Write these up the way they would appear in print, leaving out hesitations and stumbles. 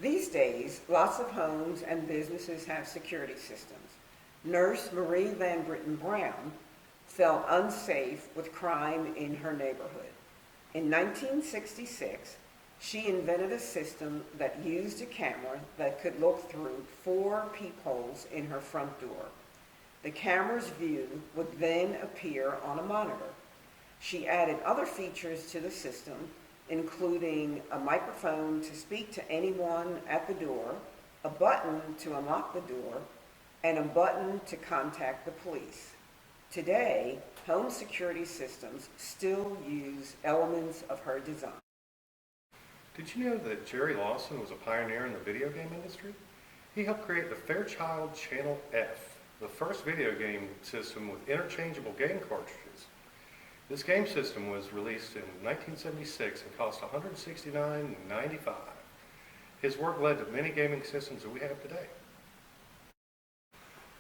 These days, lots of homes and businesses have security systems. Nurse Marie Van Brittan Brown felt unsafe with crime in her neighborhood. In 1966, she invented a system that used a camera that could look through 4 peepholes in her front door. The camera's view would then appear on a monitor. She added other features to the system, including a microphone to speak to anyone at the door, a button to unlock the door, and a button to contact the police. Today, home security systems still use elements of her design. Did you know that Jerry Lawson was a pioneer in the video game industry? He helped create the Fairchild Channel F, the first video game system with interchangeable game cartridges. This game system was released in 1976 and cost $169.95. His work led to many gaming systems that we have today.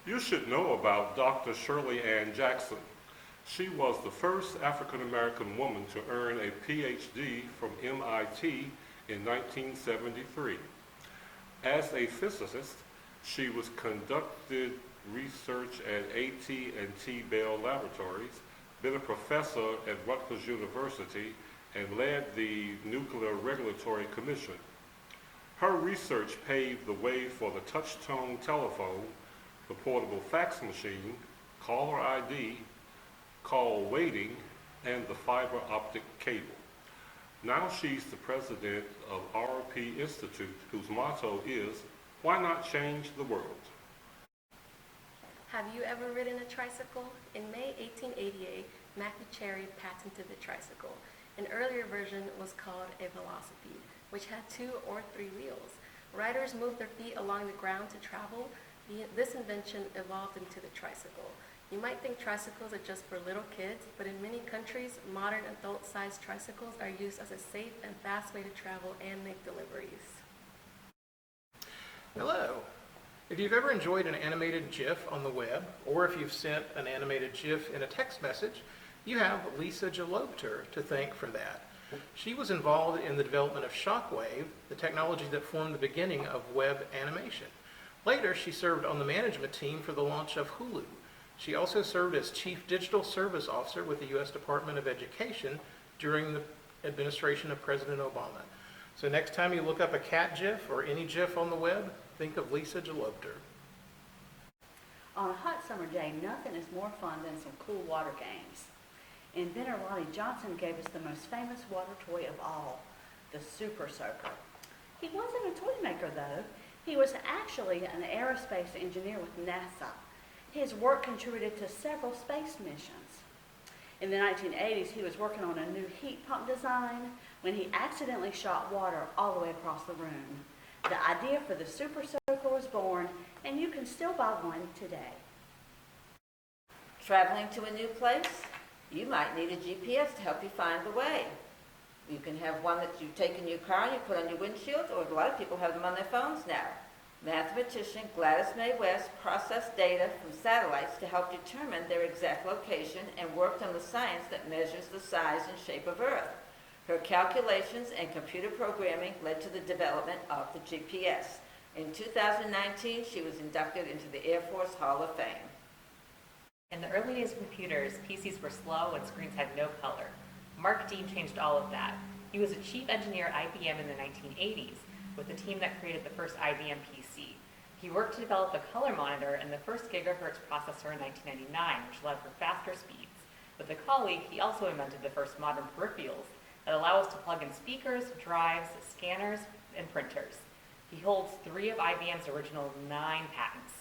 You should know about Dr. Shirley Ann Jackson. She was the first African-American woman to earn a PhD from MIT in 1973. As a physicist, she was conducted research at AT&T Bell Laboratories, been a professor at Rutgers University, and led the Nuclear Regulatory Commission. Her research paved the way for the touch-tone telephone, the portable fax machine, caller ID, call waiting, and the fiber optic cable. Now she's the president of RP Institute, whose motto is, "Why not change the world?" Have you ever ridden a tricycle? In May 1888, Matthew Cherry patented the tricycle. An earlier version was called a velocipede, which had 2 or 3 wheels. Riders moved their feet along the ground to travel. This invention evolved into the tricycle. You might think tricycles are just for little kids, but in many countries, modern adult-sized tricycles are used as a safe and fast way to travel and make deliveries. Hello. If you've ever enjoyed an animated GIF on the web, or if you've sent an animated GIF in a text message, you have Lisa GELOBTER to thank for that. She was involved in the development of Shockwave, the technology that formed the beginning of web animation. Later, she served on the management team for the launch of Hulu. She also served as Chief Digital Service Officer with the U.S. Department of Education during the administration of President Obama. So next time you look up a cat GIF or any GIF on the web, think of Lisa GELOBTER. On a hot summer day, nothing is more fun than some cool water games. Inventor Lonnie Johnson gave us the most famous water toy of all, the Super Soaker. He wasn't a toy maker though. He was actually an aerospace engineer with NASA. His work contributed to several space missions. In the 1980s, he was working on a new heat pump design when he accidentally shot water all the way across the room. The idea for the Super Soaker was born, and you can still buy one today. Traveling to a new place? You might need a GPS to help you find the way. You can have one that you take in your car and you put on your windshield, or a lot of people have them on their phones now. Mathematician Gladys Mae West processed data from satellites to help determine their exact location and worked on the science that measures the size and shape of Earth. Her calculations and computer programming led to the development of the GPS. In 2019, she was inducted into the Air Force Hall of Fame. In the early days of computers, PCs were slow and screens had no color. Mark Dean changed all of that. He was a chief engineer at IBM in the 1980s, with the team that created the first IBM PC. He worked to develop the color monitor and the first gigahertz processor in 1999, which allowed for faster speeds. With a colleague, he also invented the first modern peripherals that allow us to plug in speakers, drives, scanners, and printers. He holds 3 of IBM's original 9 patents.